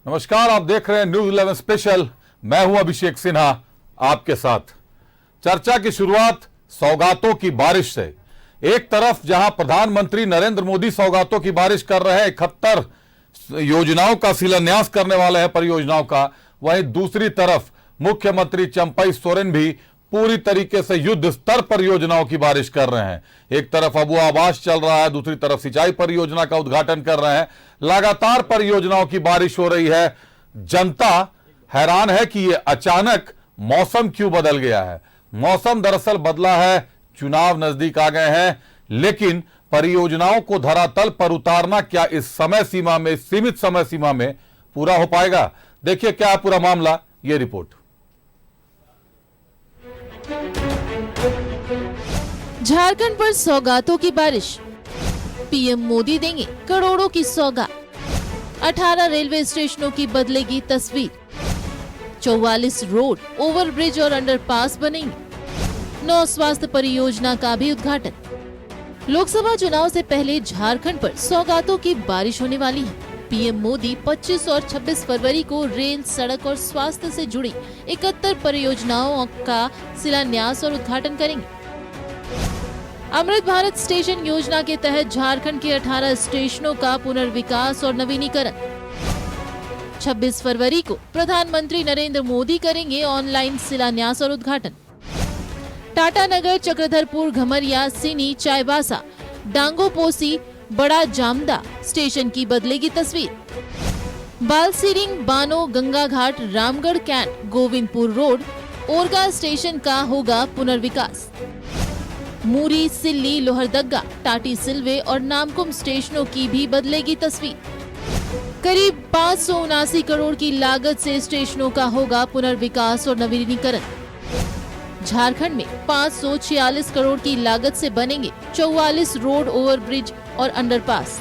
नमस्कार, आप देख रहे हैं न्यूज 11 स्पेशल। मैं हूं अभिषेक सिन्हा आपके साथ। चर्चा की शुरुआत सौगातों की बारिश से। एक तरफ जहां प्रधानमंत्री नरेंद्र मोदी सौगातों की बारिश कर रहे हैं, 71 योजनाओं का शिलान्यास करने वाले हैं, परियोजनाओं का, वहीं दूसरी तरफ मुख्यमंत्री चंपई सोरेन भी पूरी तरीके से युद्ध स्तर परियोजनाओं की बारिश कर रहे हैं। एक तरफ अबू आवास चल रहा है, दूसरी तरफ सिंचाई परियोजना का उद्घाटन कर रहे हैं। लगातार परियोजनाओं की बारिश हो रही है। जनता हैरान है कि ये अचानक मौसम क्यों बदल गया है। मौसम दरअसल बदला है, चुनाव नजदीक आ गए हैं, लेकिन परियोजनाओं को धरातल पर उतारना क्या इस समय सीमा में, सीमित समय सीमा में पूरा हो पाएगा? देखिए क्या है पूरा मामला, ये रिपोर्ट। झारखंड पर सौगातों की बारिश, पीएम मोदी देंगे करोड़ों की सौगात। 18 रेलवे स्टेशनों की बदलेगी तस्वीर। 44 रोड, ओवरब्रिज और अंडरपास बनेंगे। 9 स्वास्थ्य परियोजना का भी उद्घाटन। लोकसभा चुनाव से पहले झारखंड पर सौगातों की बारिश होने वाली है। पीएम मोदी 25 और 26 फरवरी को रेल, सड़क और स्वास्थ्य से जुड़ी 71 परियोजनाओं का शिलान्यास और उद्घाटन करेंगे। अमृत भारत स्टेशन योजना के तहत झारखंड के 18 स्टेशनों का पुनर्विकास और नवीनीकरण। 26 फरवरी को प्रधानमंत्री नरेंद्र मोदी करेंगे ऑनलाइन शिलान्यास और उद्घाटन। टाटा नगर, चक्रधरपुर, घमरिया, सिनी, चाईबासा, डांगोपोसी, बड़ा जामदा स्टेशन की बदलेगी तस्वीर। Balsiring, Bano, Ganga Ghat, Ramgarh cantt, Govindpur road, Orga station का होगा पुनर्विकास। मूरी, सिल्ली, लोहरदग्गा, टाटी सिलवे और नामकुम स्टेशनों की भी बदलेगी तस्वीर। करीब 579 करोड़ की लागत से स्टेशनों का होगा पुनर्विकास और नवीनीकरण। झारखंड में 546 करोड़ की लागत से बनेंगे 44 रोड, ओवरब्रिज और अंडरपास।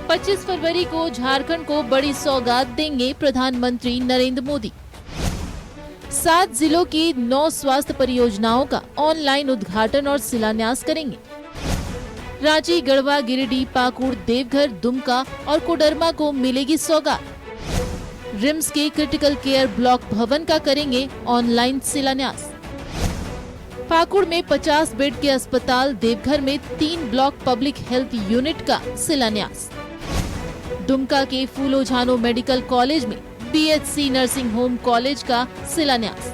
25 फरवरी को झारखंड को बड़ी सौगात देंगे प्रधानमंत्री नरेंद्र मोदी। 7 जिलों की 9 स्वास्थ्य परियोजनाओं का ऑनलाइन उद्घाटन और शिलान्यास करेंगे। रांची, गढ़वा, गिरिडीह, पाकुड़, देवघर, दुमका और कोडरमा को मिलेगी सौगात। रिम्स के क्रिटिकल केयर ब्लॉक भवन का करेंगे ऑनलाइन शिलान्यास। पाकुड़ में 50 बेड के अस्पताल, देवघर में 3 ब्लॉक पब्लिक हेल्थ यूनिट का शिलान्यास। दुमका के फूलो झानो मेडिकल कॉलेज में बीएचसी नर्सिंग होम कॉलेज का शिलान्यास।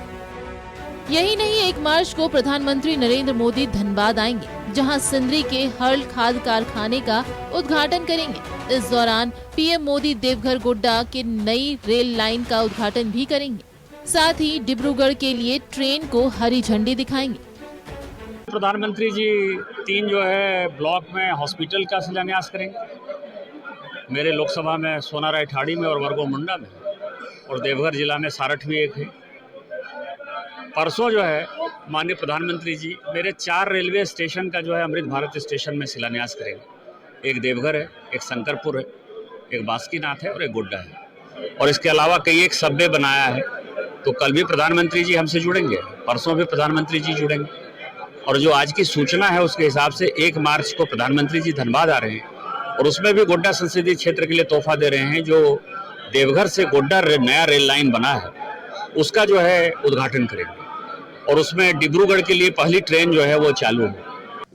यही नहीं, 1 मार्च को प्रधानमंत्री नरेंद्र मोदी धनबाद आएंगे, जहां सिंदरी के हर्ल खाद कारखाने का उद्घाटन करेंगे। इस दौरान पीएम मोदी देवघर गोड्डा के नई रेल लाइन का उद्घाटन भी करेंगे। साथ ही डिब्रूगढ़ के लिए ट्रेन को हरी झंडी दिखाएंगे। प्रधानमंत्री जी 3 जो है ब्लॉक में हॉस्पिटल का शिलान्यास करेंगे। मेरे लोकसभा में सोनाराय ठाड़ी में और वर्गो मुंडा में, और देवघर जिला में सारठ भी एक है। परसों जो है माननीय प्रधानमंत्री जी मेरे 4 रेलवे स्टेशन का जो है अमृत भारत स्टेशन में शिलान्यास करेंगे। एक देवघर है, एक शंकरपुर है, एक बासुकीनाथ है और एक गोड्डा है। और इसके अलावा कई एक सबवे बनाया है। तो कल भी प्रधानमंत्री जी हमसे जुड़ेंगे, परसों भी प्रधानमंत्री जी जुड़ेंगे। और जो आज की सूचना है उसके हिसाब से 1 मार्च को प्रधानमंत्री जी धनबाद आ रहे हैं, और उसमें भी गोड्डा संसदीय क्षेत्र के लिए तोहफा दे रहे हैं। जो देवघर से गोड्डा नया रेल लाइन बना है उसका जो है उद्घाटन करेंगे, और उसमें डिब्रूगढ़ के लिए पहली ट्रेन जो है वो चालू है।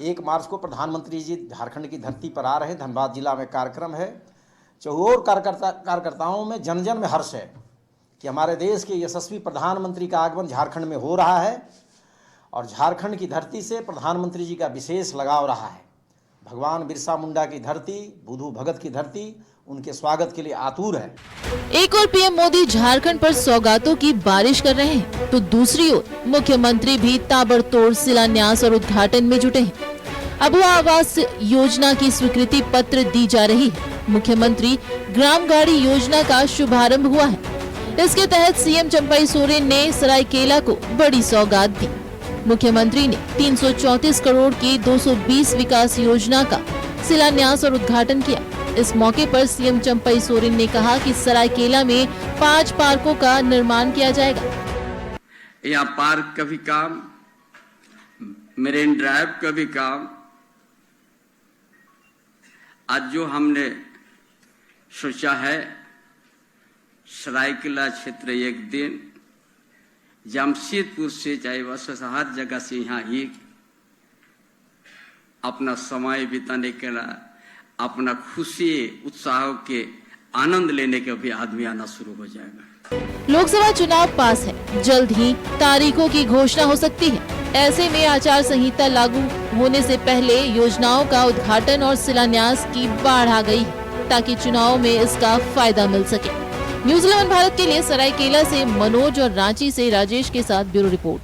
1 मार्च को प्रधानमंत्री जी झारखंड की धरती पर आ रहे हैं। धनबाद जिला में कार्यक्रम है। चहुओर कार्यकर्ताओं में जन जन में हर्ष है कि हमारे देश के यशस्वी प्रधानमंत्री का आगमन झारखंड में हो रहा है, और झारखंड की धरती से प्रधानमंत्री जी का विशेष लगाव रहा है। भगवान बिरसा मुंडा की धरती, बुद्धू भगत की धरती उनके स्वागत के लिए आतुर है। एक और पीएम मोदी झारखंड पर सौगातों की बारिश कर रहे हैं, तो दूसरी ओर मुख्यमंत्री भी ताबड़तोड़ शिलान्यास और उद्घाटन में जुटे हैं। अबू आवास योजना की स्वीकृति पत्र दी जा रही है। मुख्यमंत्री ग्राम गाड़ी योजना का शुभारंभ हुआ है। इसके तहत सीएम चंपई सोरेन ने सरायकेला को बड़ी सौगात दी। मुख्यमंत्री ने 334 करोड़ की 220 विकास योजना का शिलान्यास और उद्घाटन किया। इस मौके पर सीएम चंपई सोरेन ने कहा कि सरायकेला में 5 पार्कों का निर्माण किया जाएगा। यहाँ पार्क का भी काम, मरीन ड्राइव का भी काम, आज जो हमने सोचा है सरायकेला क्षेत्र एक दिन, जमशेदपुर से चाहे बस हर जगह से यहाँ एक अपना समय बिताने के लिए, अपना खुशी उत्साह के आनंद लेने के भी आदमी आना शुरू हो जाएगा। लोकसभा चुनाव पास है, जल्द ही तारीखों की घोषणा हो सकती है। ऐसे में आचार संहिता लागू होने से पहले योजनाओं का उद्घाटन और शिलान्यास की बाढ़ आ गई है, ताकि चुनाव में इसका फायदा मिल सके। न्यूज़ 11 भारत के लिए सरायकेला से मनोज और रांची से राजेश के साथ ब्यूरो रिपोर्ट।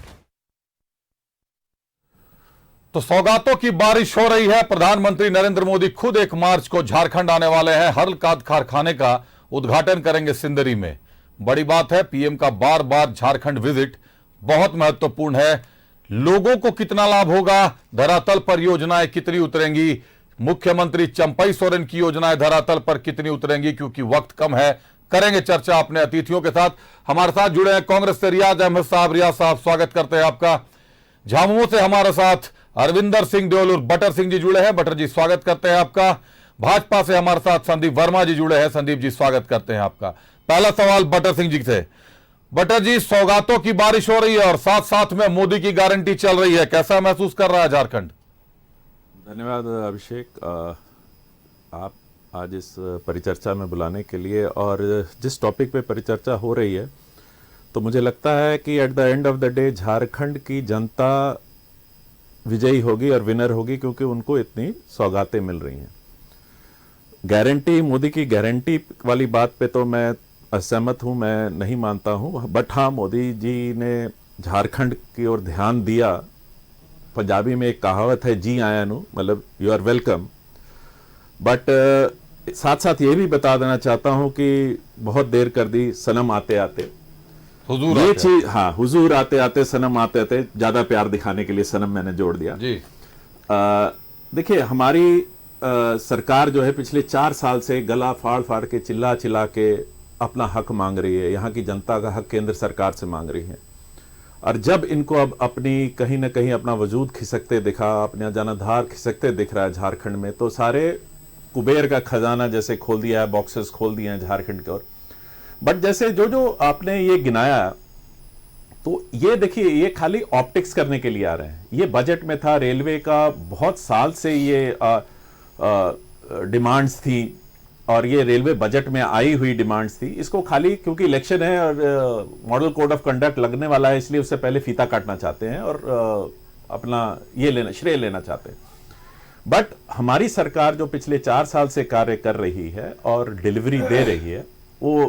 तो सौगातों की बारिश हो रही है। प्रधानमंत्री नरेंद्र मोदी खुद 1 मार्च को झारखंड आने वाले हैं। हल्काद कारखाने का उद्घाटन करेंगे सिंदरी में। बड़ी बात है, पीएम का बार बार झारखंड विजिट बहुत महत्वपूर्ण है। लोगों को कितना लाभ होगा, धरातल पर योजनाएं कितनी उतरेंगी, मुख्यमंत्री चंपई सोरेन की योजनाएं धरातल पर कितनी उतरेंगी, क्योंकि वक्त कम है। करेंगे चर्चा अपने अतिथियों के साथ। हमारे साथ जुड़े हैं कांग्रेस से रियाज अहमद साहब। रियाज साहब, स्वागत करते हैं आपका। झामुमो से हमारे साथ अरविंदर सिंह देओल और बटर सिंह जी जुड़े हैं। बटर जी, स्वागत करते हैं आपका। भाजपा से हमारे साथ संदीप वर्मा जी जुड़े हैं। संदीप जी, स्वागत करते हैं आपका। पहला सवाल बटर सिंह जी से। बटर जी, सौगातों की बारिश हो रही है और साथ साथ में मोदी की गारंटी चल रही है, कैसा महसूस कर रहा है झारखंड? धन्यवाद अभिषेक, आप आज इस परिचर्चा में बुलाने के लिए। और जिस टॉपिक पे परिचर्चा हो रही है, तो मुझे लगता है कि at the end of the day Jharkhand की जनता विजयी होगी और विनर होगी, क्योंकि उनको इतनी सौगातें मिल रही हैं। गारंटी, मोदी की गारंटी वाली बात पे तो मैं असहमत हूं, मैं नहीं मानता हूं। बट हाँ, मोदी जी ने झारखंड की ओर ध्यान दिया। पंजाबी में एक कहावत है, जी आया नू, मतलब यू आर वेलकम। बट साथ साथ ये भी बता देना चाहता हूं कि बहुत देर कर दी सनम आते आते। हुजूर ये आते चीज, हाँ, हुजूर आते आते, सनम आते आते, ज्यादा प्यार दिखाने के लिए सनम मैंने जोड़ दिया जी। देखिए, हमारी सरकार जो है पिछले 4 साल से गला फाड़ फाड़ के, चिल्ला चिल्ला के अपना हक मांग रही है। यहाँ की जनता का हक केंद्र सरकार से मांग रही है। और जब इनको अब अपनी कहीं ना कहीं अपना वजूद खिसकते दिखा, अपना जनाधार खिसकते दिख रहा है झारखंड में, तो सारे कुबेर का खजाना जैसे खोल दिया है, बॉक्सेस खोल दिए हैं झारखंड के। और बट जैसे जो जो आपने ये गिनाया, तो ये देखिए, ये खाली ऑप्टिक्स करने के लिए आ रहे हैं। ये बजट में था, रेलवे का बहुत साल से ये डिमांड्स थी, और ये रेलवे बजट में आई हुई डिमांड्स थी। इसको खाली क्योंकि इलेक्शन है और मॉडल कोड ऑफ कंडक्ट लगने वाला है, इसलिए उससे पहले फीता काटना चाहते हैं और अपना ये लेना, श्रेय लेना चाहते हैं। बट हमारी सरकार जो पिछले 4 साल से कार्य कर रही है और डिलीवरी दे रही है, वो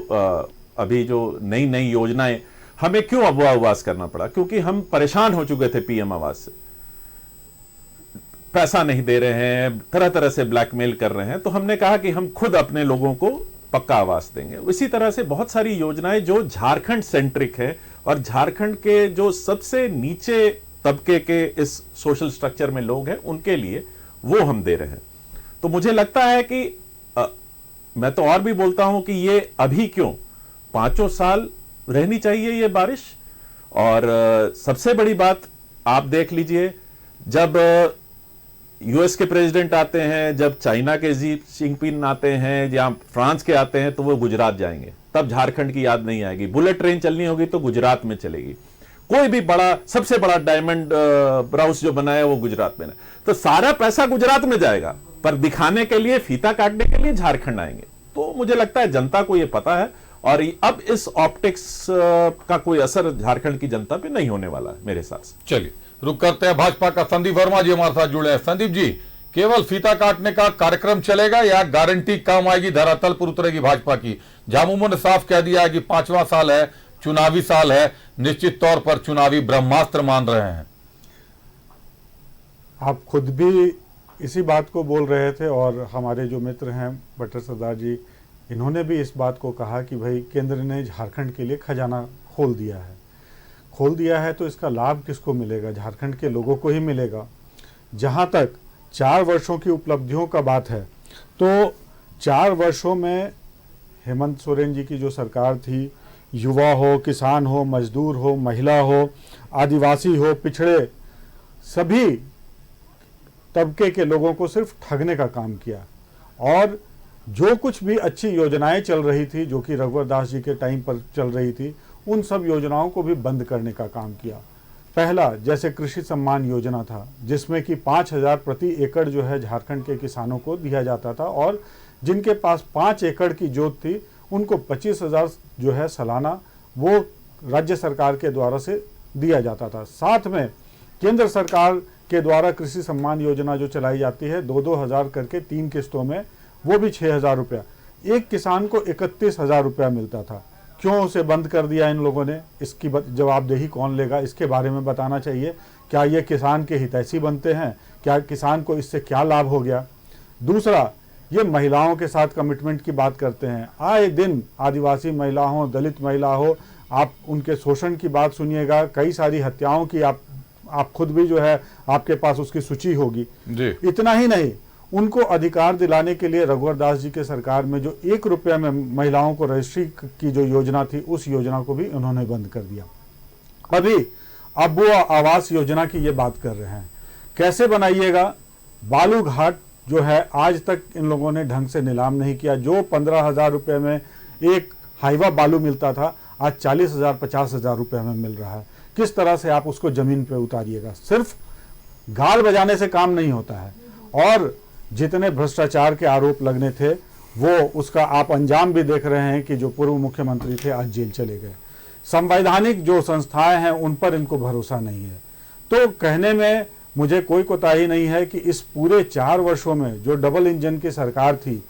अभी जो नई नई योजनाएं, हमें क्यों अबवास करना पड़ा? क्योंकि हम परेशान हो चुके थे पीएम आवास से, पैसा नहीं दे रहे हैं, तरह तरह से ब्लैकमेल कर रहे हैं। तो हमने कहा कि हम खुद अपने लोगों को पक्का आवास देंगे। इसी तरह से बहुत सारी योजनाएं जो झारखंड सेंट्रिक है और झारखंड के जो सबसे नीचे तबके के इस सोशल स्ट्रक्चर में लोग हैं, उनके लिए वो हम दे रहे हैं। तो मुझे लगता है कि मैं तो और भी बोलता हूं कि ये अभी क्यों, 5 साल रहनी चाहिए ये बारिश। और सबसे बड़ी बात आप देख लीजिए, जब यूएस के प्रेसिडेंट आते हैं, जब चाइना के जी जिनपिंग आते हैं या फ्रांस के आते हैं, तो वो गुजरात जाएंगे, तब झारखंड की याद नहीं आएगी। बुलेट ट्रेन चलनी होगी तो गुजरात में चलेगी। कोई भी बड़ा, सबसे बड़ा डायमंड ब्राउस जो बनाया वो गुजरात में, तो सारा पैसा गुजरात में जाएगा, पर दिखाने के लिए, फीता काटने के लिए झारखंड आएंगे। तो मुझे लगता है जनता को ये पता है, और अब इस ऑप्टिक्स का कोई असर झारखंड की जनता पे नहीं होने वाला है मेरे हिसाब से। चलिए रुक करते हैं। भाजपा का संदीप वर्मा जी हमारे साथ जुड़े हैं। संदीप जी, केवल फीता काटने का कार्यक्रम चलेगा या गारंटी काम आएगी, धरातल पर उतरेगी भाजपा की? झामुमो ने साफ कह दिया है कि 5वां साल है, चुनावी साल है, निश्चित तौर पर चुनावी ब्रह्मास्त्र मान रहे हैं। आप खुद भी इसी बात को बोल रहे थे, और हमारे जो मित्र हैं बटर सरदार जी, इन्होंने भी इस बात को कहा कि भाई केंद्र ने झारखंड के लिए खजाना खोल दिया है, तो इसका लाभ किसको मिलेगा? झारखंड के लोगों को ही मिलेगा। जहाँ तक 4 वर्षों की उपलब्धियों का बात है, तो 4 वर्षों में हेमंत सोरेन जी की जो सरकार थी, युवा हो, किसान हो, मजदूर हो, महिला हो, आदिवासी हो, पिछड़े, सभी तबके के लोगों को सिर्फ ठगने का काम किया। और जो कुछ भी अच्छी योजनाएं चल रही थी, जो कि रघुवर दास जी के टाइम पर चल रही थी, उन सब योजनाओं को भी बंद करने का काम किया। पहला, जैसे कृषि सम्मान योजना था, जिसमें कि 5,000 प्रति एकड़ जो है झारखंड के किसानों को दिया जाता था, और जिनके पास 5 एकड़ की जोत थी उनको 25,000 जो है सालाना वो राज्य सरकार के द्वारा से दिया जाता था। साथ में केंद्र सरकार के द्वारा कृषि सम्मान योजना जो चलाई जाती है 2-2 हज़ार करके 3 किस्तों में, वो भी 6,000 रुपया, एक किसान को 31,000 रुपया मिलता था। क्यों उसे बंद कर दिया इन लोगों ने, इसकी जवाबदेही कौन लेगा, इसके बारे में बताना चाहिए। क्या ये किसान के हितैषी बनते हैं? क्या किसान को इससे क्या लाभ हो गया? दूसरा, ये महिलाओं के साथ कमिटमेंट की बात करते हैं। आए दिन आदिवासी महिला हो, दलित महिला हो, आप उनके शोषण की बात सुनिएगा, कई सारी हत्याओं की आप खुद भी जो है आपके पास उसकी सूची होगी जी। इतना ही नहीं, उनको अधिकार दिलाने के लिए रघुवर दास जी के सरकार में जो 1 रुपये में महिलाओं को रजिस्ट्री की जो योजना थी, उस योजना को भी उन्होंने बंद कर दिया। अब वो आवास योजना की ये बात कर रहे हैं, कैसे बनाइएगा? बालू घाट जो है आज तक इन लोगों ने ढंग से नीलाम नहीं किया। जो 15,000 रुपये में एक हाईवा बालू मिलता था, आज 40,000 50,000 रुपये में मिल रहा है। किस तरह से आप उसको जमीन पे उतारिएगा? सिर्फ गाल बजाने से काम नहीं होता है। और जितने भ्रष्टाचार के आरोप लगने थे, वो उसका आप अंजाम भी देख रहे हैं कि जो पूर्व मुख्यमंत्री थे आज जेल चले गए। संवैधानिक जो संस्थाएं हैं उन पर इनको भरोसा नहीं है। तो कहने में मुझे कोई कोताही नहीं है कि इस पूरे 4 वर्षों में जो डबल इंजन की सरकार थी,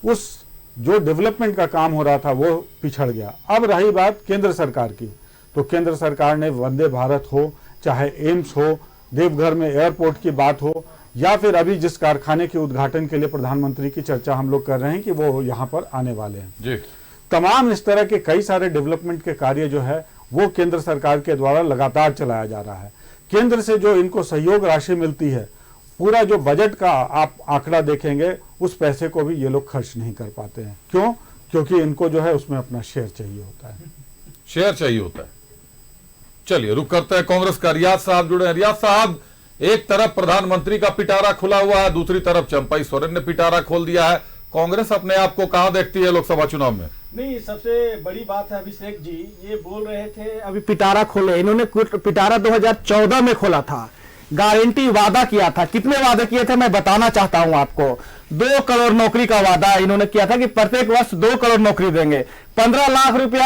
उस जो डेवलपमेंट का काम हो रहा था वो पिछड़ गया। अब रही बात केंद्र सरकार की, तो केंद्र सरकार ने वंदे भारत हो, चाहे एम्स हो, देवघर में एयरपोर्ट की बात हो, या फिर अभी जिस कारखाने के उद्घाटन के लिए प्रधानमंत्री की चर्चा हम लोग कर रहे हैं कि वो यहाँ पर आने वाले हैं जी, तमाम इस तरह के कई सारे डेवलपमेंट के कार्य जो है वो केंद्र सरकार के द्वारा लगातार चलाया जा रहा है। केंद्र से जो इनको सहयोग राशि मिलती है, पूरा जो बजट का आप आंकड़ा देखेंगे, उस पैसे को भी ये लोग खर्च नहीं कर पाते हैं। क्यों? क्योंकि इनको जो है उसमें अपना शेयर चाहिए होता है। शेयर चाहिए होता है। चलिए रुक करते हैं, कांग्रेस का रियाज साहब जुड़े हैं। रियाज साहब, एक तरफ प्रधानमंत्री का पिटारा खुला हुआ है, दूसरी तरफ चंपाई सोरेन ने पिटारा खोल दिया है। कांग्रेस अपने आप को कहां देखती है लोकसभा चुनाव में? नहीं, सबसे बड़ी बात है अभिषेक जी, ये बोल रहे थे अभी पिटारा खोले, इन्होंने पिटारा 2014 में खोला था, गारंटी वादा किया था। कितने वादे किए थे मैं बताना चाहता हूं आपको। 2 करोड़ नौकरी का वादा इन्होंने किया था कि प्रत्येक वर्ष 2 करोड़ नौकरी देंगे, 15 लाख रुपया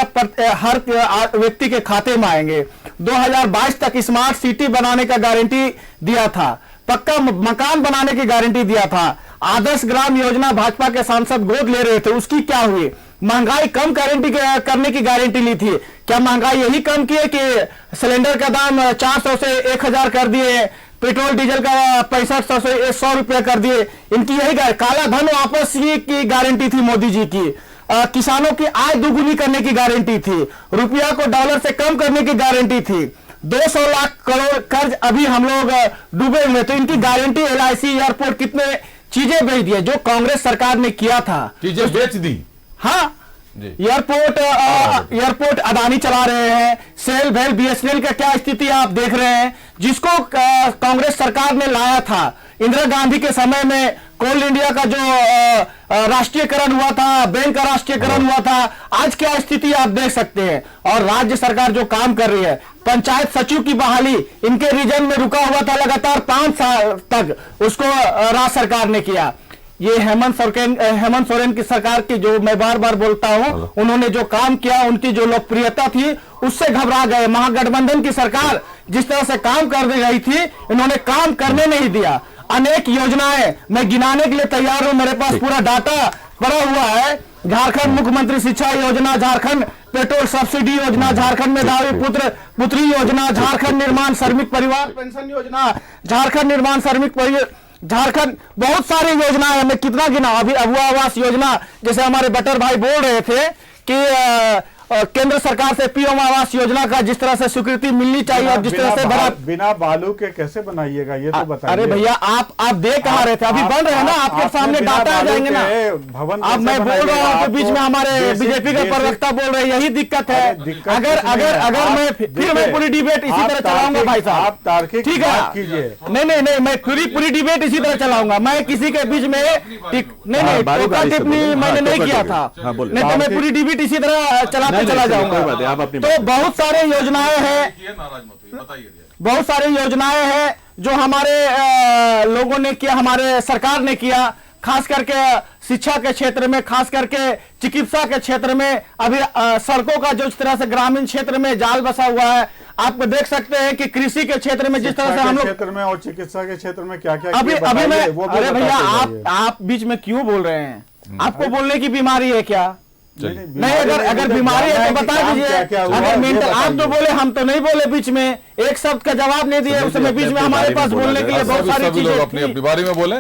हर व्यक्ति के खाते में आएंगे। 2022 तक स्मार्ट सिटी बनाने का गारंटी दिया था, पक्का मकान बनाने की गारंटी दिया था। आदर्श ग्राम योजना भाजपा के सांसद गोद ले रहे थे, उसकी क्या हुई? महंगाई कम करने की गारंटी ली थी, क्या महंगाई यही कम की है कि सिलेंडर का दाम 400 से 1,000 कर दिए, पेट्रोल डीजल का 6500 से 100 रुपया कर दिए? इनकी यही काला धन वापस की गारंटी थी मोदी जी की। किसानों की आय दुगुनी करने की गारंटी थी, रुपया को डॉलर से कम करने की गारंटी थी। 200 लाख करोड़ कर्ज अभी हम लोग डूबे हुए, तो इनकी गारंटी LIC एयरपोर्ट कितने चीजें बेच दिए जो कांग्रेस सरकार ने किया था, चीजें बेच दी। हाँ, एयरपोर्ट अदानी चला रहे हैं, सेल भेल BSNL का क्या स्थिति आप देख रहे हैं, जिसको कांग्रेस सरकार ने लाया था। इंदिरा गांधी के समय में कोल इंडिया का जो राष्ट्रीयकरण हुआ था, बैंक का राष्ट्रीयकरण हुआ था, आज क्या स्थिति आप देख सकते हैं। और राज्य सरकार जो काम कर रही है, पंचायत सचिव की बहाली इनके रीजन में रुका हुआ था लगातार 5 साल तक, उसको राज्य सरकार ने किया। ये हेमंत सोरेन की सरकार की, जो मैं बार बार बोलता हूं, उन्होंने जो काम किया, उनकी जो लोकप्रियता थी उससे घबरा गए। महागठबंधन की सरकार जिस तरह से काम कर रही थी, इन्होंने काम करने नहीं दिया। अनेक योजनाएं मैं गिनाने के लिए तैयार हूं, मेरे पास पूरा डाटा पड़ा हुआ है। झारखंड मुख्यमंत्री शिक्षा योजना, झारखंड पेट्रोल सब्सिडी योजना, झारखंड मेधावी पुत्री योजना, झारखंड निर्माण श्रमिक परिवार पेंशन योजना, झारखंड निर्माण श्रमिक झारखंड, बहुत सारी योजनाएं, मैं कितना गिना। अभी अबुआ आवास योजना, जैसे हमारे बटर भाई बोल रहे थे कि केंद्र सरकार से पीएम आवास योजना का जिस तरह से स्वीकृति मिलनी चाहिए और जिस तरह से बना बिना बालू के कैसे बनाइएगा ये तो बताइए। अरे भैया आप देख कहाँ रहे थे, अभी बन रहे हैं ना, आपके सामने डाटा आ जाएंगे ना। भवन अब मैं बोल रहा हूँ कि बीच में हमारे बीजेपी के प्रवक्ता बोल रहे हैं, यही दिक्कत है। अगर मैं पूरी डिबेट इसी तरह चलाऊंगा भाई साहब, आप तार्किक ठीक है, बात कीजिए। नहीं मैं पूरी डिबेट इसी तरह चलाऊंगा, मैं किसी के बीच में नहीं टोका टिप्पणी मैंने नहीं किया था, नहीं तो मैं पूरी डिबेट इसी तरह चलाते चला जाऊंगा। तो बहुत सारे योजनाएं हैं, बहुत सारी योजनाएं हैं जो हमारे लोगों ने किया, हमारे सरकार ने किया, खास करके शिक्षा के क्षेत्र में, खास करके चिकित्सा के क्षेत्र में। अभी सड़कों का जो इस तरह से ग्रामीण क्षेत्र में जाल बसा हुआ है, आप देख सकते हैं कि कृषि के क्षेत्र में जिस तरह से हम लोग क्षेत्र में और चिकित्सा के क्षेत्र में क्या क्या अभी मैं, अरे भैया आप बीच में क्यों बोल रहे हैं? आपको बोलने की बीमारी है क्या? नहीं, अगर बीमारी है तो बता दीजिए। अगर मेंटल, आप तो बोले, हम तो नहीं बोले, बीच में एक शब्द का जवाब नहीं दिए, उस समय बीच में हमारे पास बोलने के लिए बहुत सारी चीजें अपनी बारे में बोले,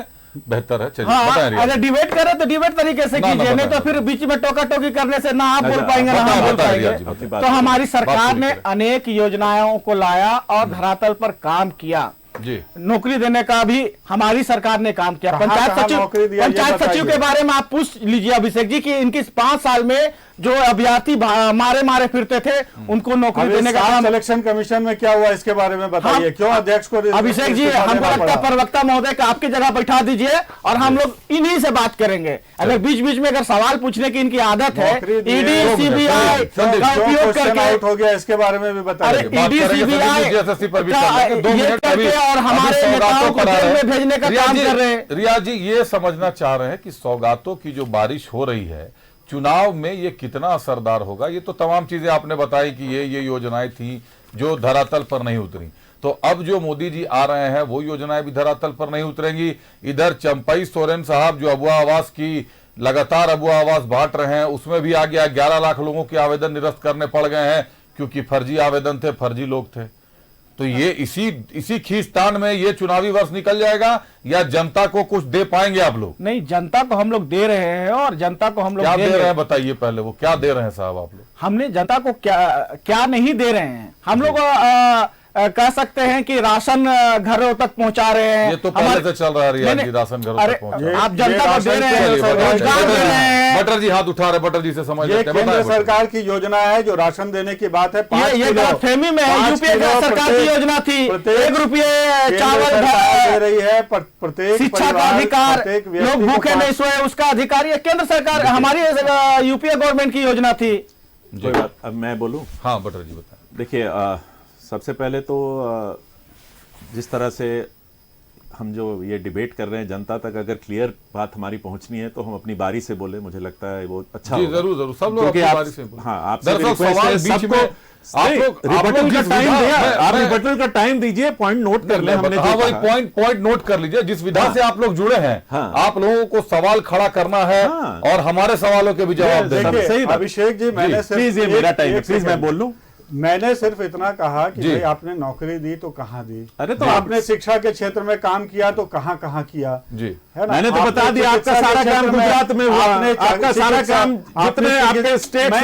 बेहतर है। चलिए, हाँ, अगर डिबेट करें तो डिबेट तरीके से कीजिए, नहीं तो फिर बीच में टोका टोकी करने से ना आप बोल पाएंगे ना हम बोल पाएंगे। तो हमारी सरकार ने अनेक योजनाओं को लाया और धरातल पर काम किया जी। नौकरी देने का भी हमारी सरकार ने काम किया। पंचायत सचिव के बारे में आप पूछ लीजिए अभिषेक जी कि इनकी 5 साल में जो अभ्यर्थी मारे फिरते थे उनको नौकरी देने का काम। इलेक्शन कमीशन में क्या हुआ इसके बारे में बताइए। क्यों अध्यक्ष को अभिषेक जी, हमको लगता प्रवक्ता महोदय का आपकी जगह बैठा दीजिए और हम लोग इन्हीं से बात करेंगे। अगर बीच बीच में अगर सवाल पूछने की इनकी आदत है, ईडी सीबीआई का उपयोग करके हो गया, इसके बारे में भी बताइए। ईडी सीबीआई और हमारे नेताओं को जेल में भेजने का काम कर रहे हैं। रिया जी ये समझना चाह रहे हैं कि सौगातों की जो बारिश हो रही है चुनाव में ये कितना असरदार होगा। ये तो तमाम चीजें आपने बताई कि ये योजनाएं थी जो धरातल पर नहीं उतरी, तो अब जो मोदी जी आ रहे हैं वो योजनाएं भी धरातल पर नहीं उतरेंगी। इधर चंपई सोरेन साहब जो अबुआ आवास की लगातार अबुआ आवास बांट रहे हैं, उसमें भी आ गया 11 लाख लोगों के आवेदन निरस्त करने पड़ गए हैं क्योंकि फर्जी आवेदन थे, फर्जी लोग थे। तो ये इसी खींचतान में ये चुनावी वर्ष निकल जाएगा या जनता को कुछ दे पाएंगे आप लोग? नहीं, जनता को हम लोग दे रहे हैं और जनता को हम लोग क्या दे रहे हैं बताइए पहले, वो क्या दे रहे हैं साहब आप लोग? हमने जनता को क्या नहीं दे रहे हैं। हम लोग कह सकते हैं कि राशन घरों तक पहुंचा रहे हैं। ये तो पहले से चल रहा है राशन घरों तक पहुंचा। आप जनता को दे रहे हैं। बटर जी हाथ उठा रहे, बटर जी से समझ लेते हैं। केंद्र सरकार की योजना है जो राशन देने की बात है। ये गलतफहमी में है। यूपीए सरकार की योजना थी, 1 रुपये चावल दे रही है प्रत्येक शिक्षा का अधिकार, लोग भूखे नहीं सोए उसका अधिकार। ये केंद्र सरकार हमारी यूपीए गवर्नमेंट की योजना थी। कोई बात, अब मैं बोलूं? हाँ बटर जी बताएं। देखिए सबसे पहले तो जिस तरह से हम जो ये डिबेट कर रहे हैं जनता तक अगर क्लियर बात हमारी पहुंचनी है तो हम अपनी बारी से बोले, मुझे लगता है वो अच्छा होगा। जरूर जरूर सब लोग अपनी बारी से बोलें। हाँ, आपसे आप रिबटल का टाइम दीजिए, पॉइंट नोट कर ले। हमने वही पॉइंट नोट कर लीजिए। जिस विधा से आप लोग जुड़े हैं, आप लोगों को सवाल खड़ा करना है और हमारे सवालों के भी जवाब देंगे। अभिषेक जी, मैंने प्लीज ये मेरा टाइम है, प्लीज मैं बोल लूं। मैंने सिर्फ इतना कहा कि भाई आपने नौकरी दी तो कहां दी? अरे तो आपने शिक्षा के क्षेत्र में काम किया तो कहां कहां किया? जी है ना? मैंने तो बता दिया आपका सारा काम गुजरात में हुआ, आपका सारा काम जितने आपके स्टेट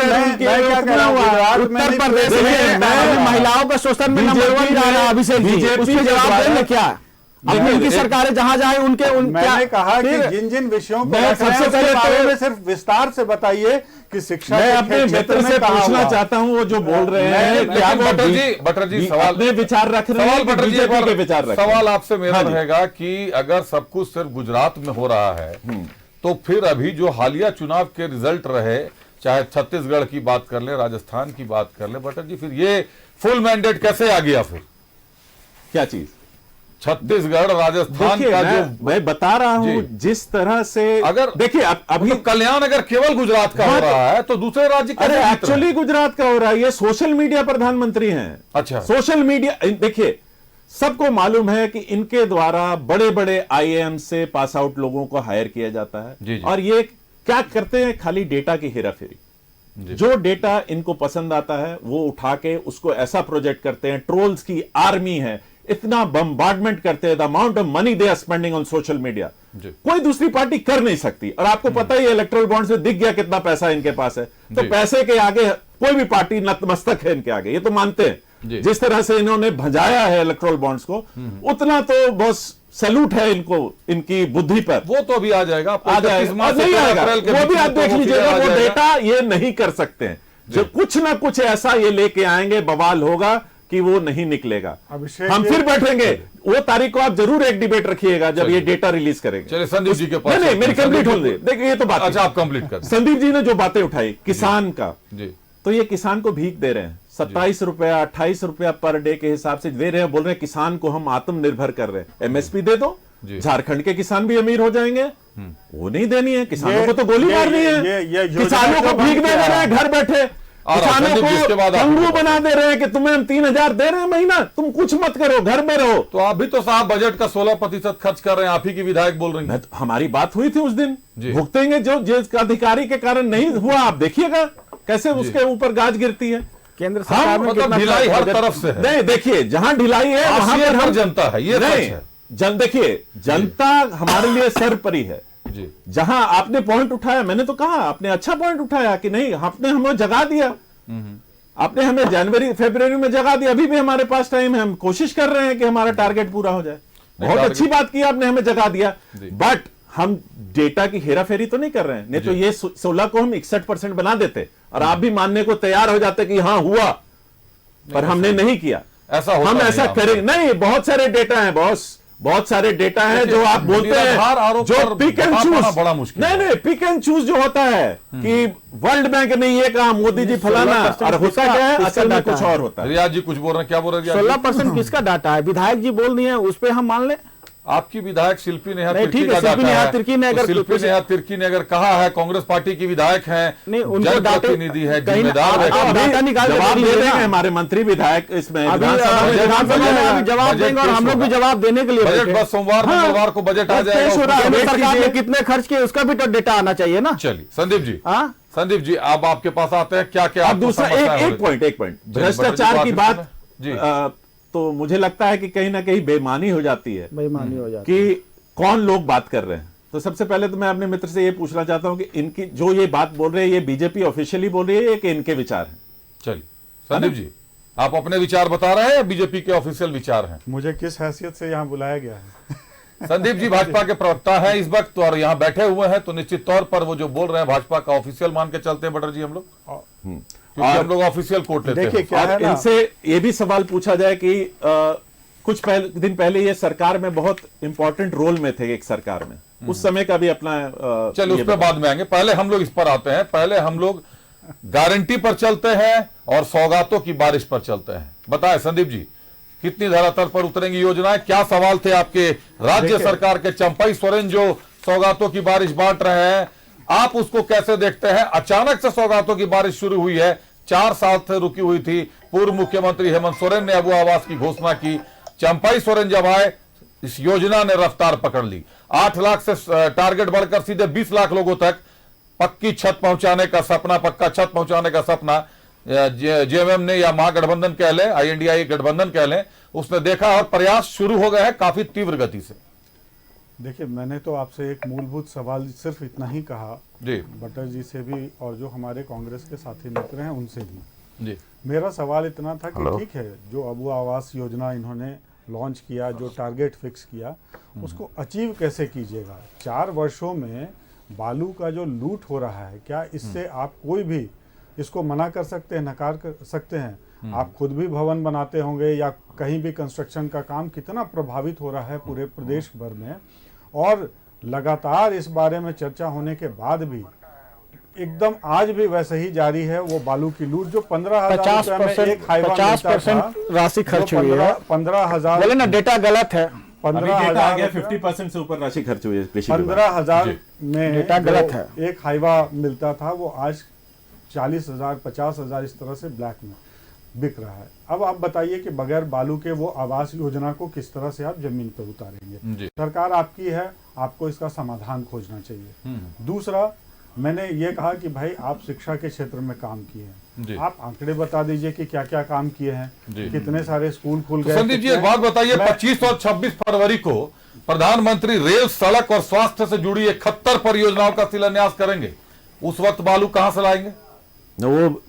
उत्तर प्रदेश में महिलाओं का शोषण में नंबर 1 जा रहा है। अभिषेक जी उसके जवाब देंगे क्या? उनकी सरकारें जहां जाए मैंने कहा कि जिन जिन विषयों को सबसे पहले बारे में सिर्फ विस्तार से बताइए कि शिक्षा मैं अपने मित्र से पूछना चाहता हूं वो जो बोल रहे हैं क्या बटर जी सवाल अपने विचार रख रहे हैं, बीजेपी के विचार रख रहे हैं। सवाल आपसे मेरा रहेगा कि अगर सब कुछ सिर्फ गुजरात में हो रहा है तो फिर अभी जो हालिया चुनाव के रिजल्ट रहे, चाहे छत्तीसगढ़ की बात कर ले, राजस्थान की बात कर ले, बटर जी फिर ये फुल मैंडेट कैसे आ गया? फिर क्या चीज? छत्तीसगढ़ राजस्थान का जो मैं बता रहा हूं जिस तरह से अगर देखिए अभी कल्याण अगर केवल गुजरात का हो रहा है तो दूसरे राज्य अरे एक्चुअली गुजरात का हो रहा है। ये सोशल मीडिया प्रधानमंत्री हैं। अच्छा, सोशल मीडिया देखिए सबको मालूम है कि इनके द्वारा बड़े बड़े आईएएम से पास आउट लोगों को हायर किया जाता है जी। और ये क्या करते हैं? खाली डेटा की हेराफेरी। जो डेटा इनको पसंद आता है वो उठा के उसको ऐसा प्रोजेक्ट करते हैं। ट्रोल्स की आर्मी है, इतना बम्बार्डमेंट करते हैं। The amount of money they are spending on social media कोई दूसरी पार्टी कर नहीं सकती। और आपको पता ही इलेक्ट्रल बॉन्ड से दिख गया कितना पैसा इनके पास है। तो पैसे के आगे कोई भी पार्टी नतमस्तक है इनके आगे, ये तो मानते जी। हैं। जिस तरह से इन्होंने भजाया है इलेक्ट्रोल बॉन्ड्स को, उतना तो बस सैल्यूट है इनको, इनकी बुद्धि पर। वो तो अभी आ जाएगा, आ जाएगा, नहीं आएगा, वो भी आप देख लीजिएगा, वो डेटा ये नहीं कर सकते हैं। जो कुछ ना कुछ ऐसा ये लेके आएंगे, बवाल होगा कि वो नहीं निकलेगा। अभिषेक हम फिर बैठेंगे, वो तारीख को आप जरूर एक डिबेट रखिएगा जब ये डेटा रिलीज करेंगे। चलिए संदीप जी के पास, नहीं मेरी कंप्लीट हो गई, देखिए ये तो बात, अच्छा आप कंप्लीट कर। संदीप जी ने जो बातें उठाई किसान का, जी तो ये किसान को भीख दे रहे हैं, 27 रुपया 28 रुपया पर डे के हिसाब से दे रहे हैं, बोल रहे हैं किसान को हम आत्मनिर्भर कर रहे हैं, एमएसपी दे दो, झारखंड के किसान भी अमीर हो जाएंगे। वो नहीं देनी है, किसानों को तो गोली मारनी है, किसानों को भीख दे रहे हैं घर बैठे, किसानों को तंबू बना दे रहे हैं कि तुम्हें हम 3000 दे रहे हैं महीना, तुम कुछ मत करो, घर में रहो। तो आप भी तो साहब बजट का 16% खर्च कर रहे हैं, आप ही की विधायक बोल रही हैं। हमारी बात हुई थी उस दिन, भुगतेंगे जो जिस अधिकारी के कारण नहीं हुआ, आप देखिएगा कैसे उसके ऊपर गाज गिरती है। केंद्र सरकार में मतलब ढिलाई हर तरफ से है। नहीं देखिए, जहां ढिलाई है वहां पर हर जनता है, ये नहीं देखिए, जनता हमारे लिए सर्वोपरि है जी। जहां आपने पॉइंट उठाया, मैंने तो कहा आपने अच्छा पॉइंट उठाया कि नहीं, आपने हमें जगा दिया, आपने हमें जनवरी फरवरी में जगा दिया, अभी भी हमारे पास टाइम है, हम कोशिश कर रहे हैं कि हमारा टारगेट पूरा हो जाए। बहुत अच्छी बात की आपने, हमें जगा दिया, बट हम डेटा की हेराफेरी तो नहीं कर रहे हैं। नहीं तो ये 16 को हम 61% बना देते और आप भी मानने को तैयार हो जाते कि हाँ हुआ, पर हमने नहीं किया। ऐसा होता हम नहीं ऐसा आप करेंगे नहीं, बहुत सारे डेटा हैं बॉस, बहुत सारे डेटा है जो आप बोलते हैं, जो पिक एंड चूज, बड़ा मुश्किल नहीं पिक एंड चूज जो होता है कि वर्ल्ड बैंक ने ये कहा, मोदी जी फलाना, और होता क्या है असल में कुछ और होता है। रियाज जी कुछ बोल रहे हैं, क्या बोल रहे हैं? 16% किसका डाटा है? विधायक जी बोल दिए हैं, उस पर हम मान ले। आपकी विधायक शिल्पी नेहा नहीं, तिर्की ठीक का है, शिल्पी डाटा नेहा है। तिर्की ने तो अगर शिल्पी कुछ- नेहा तिर्की ने अगर कहा है, कांग्रेस पार्टी की विधायक हैं, नहीं, उनको जनप्रतिनिधि है, कहीं ना- जिम्मेदार आप व्यक्ति डाटा है। निकाल के जवाब दे दे दीजिए देंगे ना। हमारे मंत्री विधायक इसमें अभी विधानसभा में विधानसभा में अभी जवाब बजट देंगे और हम लोग भी पेश जवाब देने के लिए बजट बैठे हैं। बस सोमवार हाँ, मंगलवार को बजट आ बस पेश हो रहा है, जाएगा। केंद्र सरकार ने कितने खर्च किए उसका भी तो डेटा आना चाहिए ना। चलिए संदीप जी, हाँ? संदीप जी अब आपके पास आते हैं, क्या क्या अब दूसरा एक पॉइंट भ्रष्टाचार की बात जी। तो मुझे लगता है कि कहीं ना कहीं बेईमानी हो जाती है बेईमानी हो जाती कि कौन लोग बात कर रहे हैं। तो सबसे पहले तो मैं अपने मित्र से ये पूछना चाहता हूं कि इनकी जो ये बात बोल रहे हैं, ये बीजेपी ऑफिशियली बोल रही है कि इनके विचार हैं? चलिए संदीप जी, आप अपने विचार बता रहे हैं या बीजेपी के ऑफिशियल विचार हैं? मुझे किस हैसियत से यहाँ बुलाया गया है? संदीप जी भाजपा के प्रवक्ता हैं इस वक्त और यहाँ बैठे हुए हैं, तो निश्चित तौर पर वो जो बोल रहे हैं भाजपा का ऑफिशियल मान के चलते हैं बटर जी हम लोग, क्योंकि हम लोग ऑफिशियल कोर्ट लेते देखिए हैं। क्या है और ना, इनसे ये भी सवाल पूछा जाए कि कुछ दिन पहले ये सरकार में बहुत इंपॉर्टेंट रोल में थे, एक सरकार में, उस समय का भी अपना चलो उस पर बाद में आएंगे, पहले हम लोग इस पर आते हैं। पहले हम लोग गारंटी पर चलते हैं और सौगातों की बारिश पर चलते हैं। बताएं संदीप जी, कितनी धरातल पर उतरेंगी योजनाएं? क्या सवाल थे आपके राज्य सरकार के? चंपाई सोरेन जो सौगातों की बारिश बांट रहे हैं, आप उसको कैसे देखते हैं? अचानक से सौगातों की बारिश शुरू हुई है, 4 साल से रुकी हुई थी। पूर्व मुख्यमंत्री हेमंत सोरेन ने अबू आवास की घोषणा की, चंपाई सोरेन जब आए इस योजना ने रफ्तार पकड़ ली। 8 लाख से टारगेट बढ़कर सीधे 20 लाख लोगों तक पक्की छत पहुंचाने का सपना, पक्का छत पहुंचाने का सपना जेएमएम ने या महागठबंधन कह लें, आईएनडीआई गठबंधन कह लें, उसने देखा और प्रयास शुरू हो गए हैं काफी तीव्र गति से। देखिए मैंने तो आपसे एक मूलभूत सवाल सिर्फ इतना ही कहा जी बटर जी से भी और जो हमारे कांग्रेस के साथी मित्र हैं उनसे भी। जी मेरा सवाल इतना था कि ठीक है, जो अबू आवास योजना इन्होंने लॉन्च किया, जो टारगेट फिक्स किया, उसको अचीव कैसे कीजिएगा? 4 वर्षों में बालू का जो लूट हो रहा है, क्या इससे आप कोई भी इसको मना कर सकते हैं, नकार कर सकते हैं? आप खुद भी भवन बनाते होंगे या कहीं भी कंस्ट्रक्शन का काम कितना प्रभावित हो रहा है पूरे प्रदेश भर में, और लगातार इस बारे में चर्चा होने के बाद भी एकदम आज भी वैसे ही जारी है वो बालू की लूट, जो 15,000 रुपए में एक हाईवा मिलता था, 50% राशि खर्च हुई है। 15,000 बोले ना डेटा गलत है, 15,000 50% से ऊपर राशि खर्च हुई है कृषि विभाग। 15,000 में डेटा गलत जो है। एक हाईवा मिलता था वो आज 40,000 50,000 इस तरह से ब्लैक में बिक रहा है। अब आप बताइए कि बगैर बालू के वो आवास योजना को किस तरह से आप जमीन पर उतारेंगे? जी। सरकार आपकी है, आपको इसका समाधान खोजना चाहिए। दूसरा, मैंने ये कहा कि भाई आप शिक्षा के क्षेत्र में काम किए जी। हैं, आप आंकड़े बता दीजिए कि क्या क्या काम किए हैं, जी। कितने सारे स्कूल खुल तो गए। संदीप जी एक बात बताइए, 25 और 26 फरवरी को प्रधानमंत्री रेल, सड़क और स्वास्थ्य से जुड़ी 71 परियोजनाओं का शिलान्यास करेंगे, उस वक्त बालू कहां से लाएंगे? वो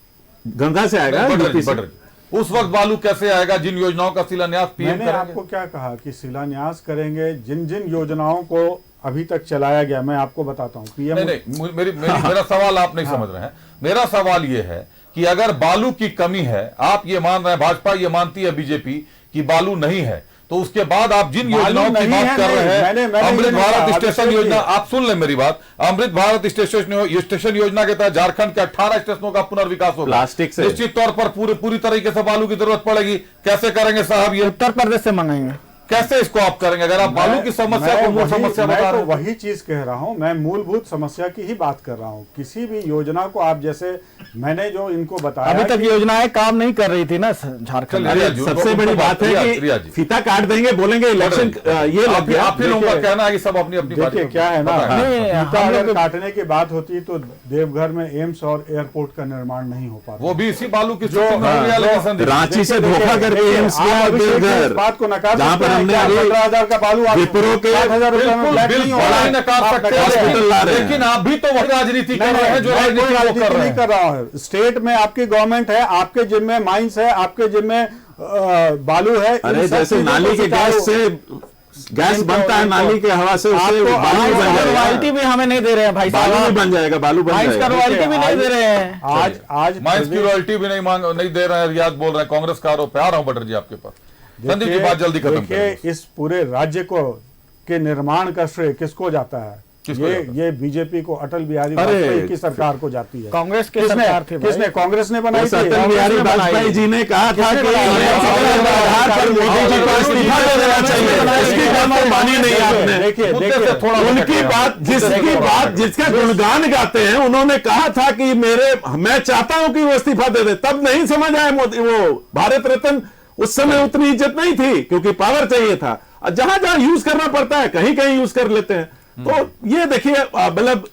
गंगा से आएगा, बटर यूपी जी, से। बटर जी। उस वक्त बालू कैसे आएगा जिन योजनाओं का शिलान्यास पीएम मैंने करेंगे? आपको क्या कहा कि शिलान्यास करेंगे, जिन जिन योजनाओं को अभी तक चलाया गया, मैं आपको बताता हूँ। पीएम नहीं, मेरा सवाल आप नहीं समझ रहे हैं। मेरा सवाल ये है कि अगर बालू की कमी है, आप ये मान रहे हैं, भाजपा ये मानती है बीजेपी कि बालू नहीं है, तो उसके बाद आप जिन योजनाओं की बात कर रहे हैं, अमृत भारत स्टेशन योजना, आप सुन लें मेरी बात, अमृत भारत स्टेशन योजना के तहत झारखंड के 18 स्टेशनों का पुनर्विकास होगा। प्लास्टिक से निश्चित तौर पर पूरी तरीके से बालू की जरूरत पड़ेगी। कैसे करेंगे साहब ये? उत्तर प्रदेश से मंगाएंगे। कैसे इसको आप करेंगे अगर आप बालू की समस्या को मूल समस्या बता मैं रहे तो हैं? वही चीज कह रहा हूं, मैं मूलभूत समस्या की ही बात कर रहा हूं। किसी भी योजना को आप, जैसे मैंने जो इनको बताया, अभी तक योजनाएं काम नहीं कर रही थी ना झारखंड में। चलिए, अरे सबसे बड़ी बात है रिया जी, कि फीता काट देंगे, बोलेंगे इलेक्शन ये लग गया। आप ही लोगों का कहना है कि सब अपनी अपनी देखिए क्या है ना, नहीं, फीता हम अगर लोग- काटने की बात होती तो देवघर में एम्स और एयरपोर्ट का निर्माण नहीं हो पाता। वो भी इसी बालू की स्थिति में realization दी। रांची से देखिए, धोखा करके देखिए, एम्स आप किया अभिषेक जी देवघर, इस बात को नकार जहां पर सकते हैं हमने क्या? अभी 15,000 का बालू आप विप्रो के 7,000 रुपए में ब्लैक नहीं बिल्कुल हो रहा है। नकार आप सकते हॉस्पिटल ला हैं, रहे हैं। लेकिन आप भी तो वही राजनीति कर नहीं, रहे हैं जो मैं कोई राजनीति वो राजनीति कर रहे नहीं हैं। कर रहा हूँ। स्टेट में आपकी गवर्नमेंट है, आपके जिम्मे माइंस है, आपके जिम्मे बालू है। इन अरे सब जैसे चीजों नाली को के सुचारू- गैस से गैस बनता है, नाली के हवा से, उससे आपको बालू बन जाएगा। रॉयल्टी भी हमें नहीं दे रहे हैं भाई बालू भी साहब। बन जाएगा, बालू बन माइंस का जाएगा। रॉयल्टी भी नहीं दे रहे हैं। आज माइंस की रॉयल्टी भी नहीं दे रहे हैं। रियाज बोल रहे हैं कांग्रेस का आरोप है। आ रहा हूं बटर जी आपके पास। संदीप जी बात जल्दी खत्म देखिए, करें। इस पूरे राज्य को के निर्माण का श्रेय किसको जाता है? किसको जाता है? ये बीजेपी को, अटल बिहारी अरे, वाजपेयी की सरकार को जाती है। कांग्रेस की किसने सरकार थी भाई। किसने? कांग्रेस ने बनाई थी। अटल बिहारी वाजपेयी जी ने कहा था कि बनाई? आधार पर मोदी जी को इस्तीफा दे देना चाहिए। इसकी बात तो मानी नहीं आपने। देखिए मुद्दे से देखिए थोड़ा उनकी बात, जिसकी बात, जिसका गुणगान गाते हैं, उन्होंने कहा था कि मैं चाहता हूं कि वो इस्तीफा दे दे। तब नहीं समझ आया मोदी, वो भारत रत्न उस समय उतनी इज्जत नहीं थी क्योंकि पावर चाहिए था। जहां जहां यूज करना पड़ता है, कहीं कहीं यूज कर लेते हैं। तो ये देखिए, मतलब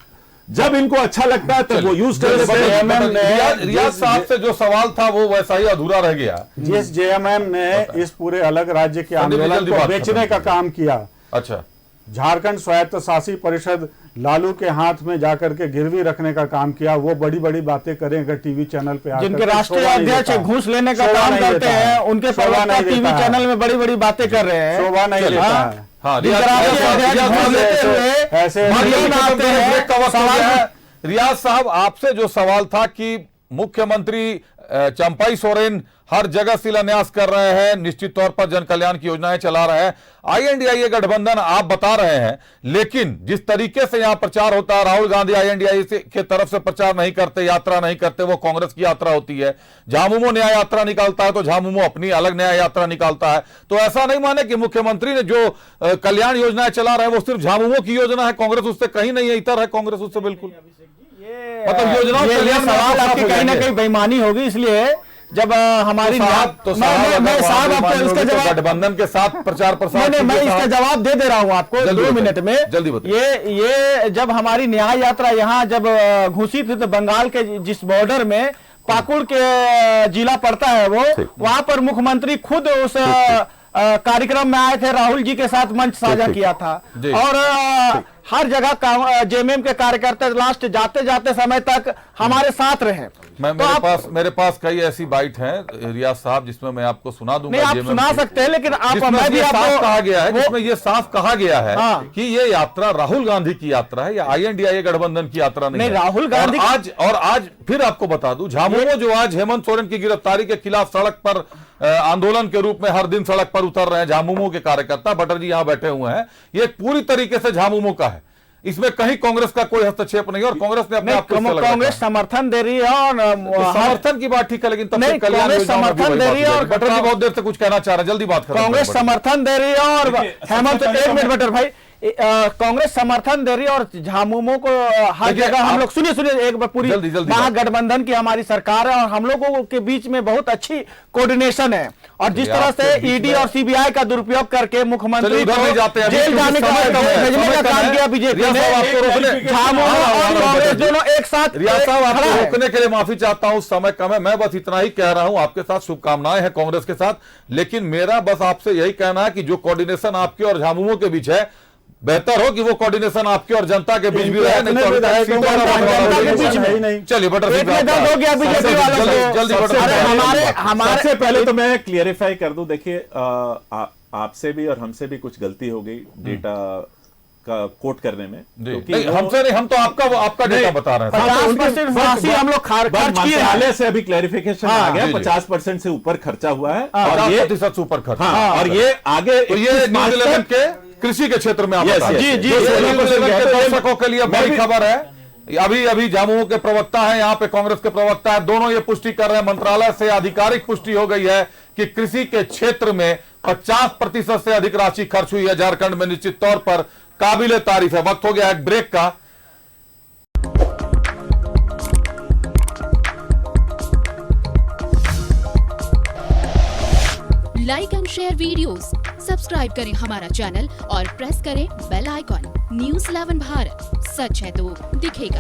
जब इनको अच्छा लगता है तब वो यूज कर लेते हैं। रियाज साहब से जो सवाल था वो वैसा ही अधूरा रह गया। जिस जेएमएम ने इस पूरे अलग राज्य के संदीप जी, आंदोलन जल्दी को बात बेचने खत्म का काम किया, अच्छा, झारखंड स्वायत्त शासी परिषद लालू के हाथ में जाकर के गिरवी रखने का काम किया, वो बड़ी बड़ी बातें करें अगर टीवी चैनल पे आकर जिनके के राष्ट्रीय शोभा नहीं अध्यक्ष देता। घूस लेने का शोभा काम नहीं करते देता है। हैं, उनके शोभा प्रवक्ता नहीं टीवी देता है। चैनल में बड़ी बड़ी बातें कर रहे हैं। शोभा नहीं चलिए। देता है। हाँ, जिनके राष्ट्रीय अध्यक्ष घूस लेते हुए ऐसे मरियम आते हैं। सवाल रियाज साहब आपसे जो सवाल था कि मुख्यमंत्री चंपाई सोरेन हर जगह शिलान्यास कर रहे हैं, निश्चित तौर पर जन कल्याण की योजनाएं चला रहे हैं, आईएनडीआई गठबंधन आप बता रहे हैं, लेकिन जिस तरीके से यहां प्रचार होता है, राहुल गांधी आईएनडीआई के तरफ से प्रचार नहीं करते, यात्रा नहीं करते, वो कांग्रेस की यात्रा होती है। झामुमो न्याय यात्रा निकालता है तो झामुमो अपनी अलग न्याय यात्रा निकालता है। तो ऐसा नहीं माने कि मुख्यमंत्री ने जो कल्याण योजनाएं चला रहे हैं वो सिर्फ झामुमो की योजना है, कांग्रेस उससे कहीं नहीं है, इतर है कांग्रेस उससे बिल्कुल। मतलब योजनाओं ये कल्याण में सवाल आप आपकी हो कहीं ना जाएंगे। कहीं बेईमानी होगी, इसलिए जब हमारी मैं साहब आपको इसका जवाब गठबंधन के साथ प्रचार प्रसार नहीं, मैं कीजिए इसका साहब। जवाब दे दे रहा हूं आपको जल्दी 2 बताइए, मिनट में। जल्दी बताइए। ये जब हमारी न्याय यात्रा यहाँ जब घुसी थी तो बंगाल के जिस बॉर्डर में पाकुड़ के जिला पड़ता है वो, वहां पर मुख्यमंत्री खुद उस कार्यक्रम में आए थे, राहुल जी के साथ मंच साझा किया था। और हर जगह जेएमएम के कार्यकर्ता लास्ट जाते जाते समय तक हमारे साथ रहे। मेरे पास कई ऐसी बाइट हैं रियाज साहब जिसमें मैं आपको सुना दूंगा। नहीं, आप सुना सकते हैं, लेकिन आप मैं भी साफ आपको कहा गया है, जिसमें ये साफ कहा गया है हाँ। कि ये यात्रा राहुल गांधी की यात्रा है या आईएनडीआई गठबंधन की यात्रा नहीं नहीं, है। राहुल गांधी और आज फिर आपको बता दूं, झामुमो जो आज हेमंत सोरेन की गिरफ्तारी के खिलाफ सड़क पर आंदोलन के रूप में हर दिन सड़क पर उतर रहे हैं झामुमो के कार्यकर्ता, बटर जी यहां बैठे हुए हैं, ये पूरी तरीके से झामुमो का है, इसमें कहीं कांग्रेस का कोई हस्तक्षेप नहीं है। और कांग्रेस ने अपने आप को इससे लगा कांग्रेस रखा है। समर्थन दे रही है और समर्थन की बात ठीक है, लेकिन तब नहीं, तक कल्याण कांग्रेस योजनाओं में भी समर्थन वही दे बात रही है हो और जाएगी। बटर जी बहुत देर से कुछ कहना चाह रहे हैं, जल्दी बात करें। कांग्रेस समर्थन दे रही है और हेमंत, एक मिनट बटर भाई, कांग्रेस समर्थन दे रही है और झामुमो को हर जगह हम लोग सुनिए एक बार पूरी जल्दी महागठबंधन की हमारी सरकार है और हम लोगों के बीच में बहुत अच्छी कोऑर्डिनेशन है। और जिस तरह से ईडी और सीबीआई का दुरुपयोग करके मुख्यमंत्री को जेल जाने का भेजने का काम किया बीजेपी ने, झामुमो और कांग्रेस दोनों एक साथ रियाज साहब खड़ा आपको है। रोकने के लिए माफी चाहता हूं, समय कम है, मैं बस इतना ही कह रहा हूं, आपके साथ शुभकामनाएं हैं कांग्रेस के साथ, लेकिन मेरा बस आपसे यही कहना है कि जो कोऑर्डिनेशन आपके और झामुमो के बीच है, बेहतर हो कि वो कोऑर्डिनेशन आपके और जनता के बीच भी रहे, नहीं तो अभी तक सीटों का बंटवारा के बीच नहीं में हुआ। नहीं। चलिए बटर सिंह पेट में दर्द हो गया बीजेपी वालों को। जल्दी सबसे बटर पहले सिंह हमारे सबसे पहले तो मैं क्लियरिफाई कर दूं, देखिए आपसे भी और हमसे भी कुछ गलती हो गई डेटा का कोट करने में, क्योंकि नहीं, हमसे नहीं, हम तो आपका डेटा बता रहे हैं। 50% फांसी हम लोग खर्च किए हैं। मंत्रालय से अभी क्लैरिफिकेशन आ गया, जी, जी। 50% से ऊपर खर्चा हुआ है और 50% से ऊपर खर्च। हाँ, और ये आगे तो ये न्यूज 11 के कृषि के क्षेत्र में आप Yes, बता रहे yes, हैं। जी, जो जी, न्यूज 11 के तो ये- दर्शकों के लिए बड़ी खबर है। अभी झामुमो के प्रवक्ता हैं, यहाँ पे कांग्रेस के प्रवक्ता है, दोनों ये पुष्टि कर रहे हैं, मंत्रालय से आधिकारिक पुष्टि हो गई है कि कृषि के क्षेत्र में 50% से अधिक राशि खर्च हुई है झारखंड में। निश्चित तौर पर काबिले तारीफ है। वक्त हो गया एक ब्रेक का। Like and share videos, subscribe करें हमारा चैनल और प्रेस करें बेल आइकॉन। न्यूज़ 11 भारत, सच है तो दिखेगा।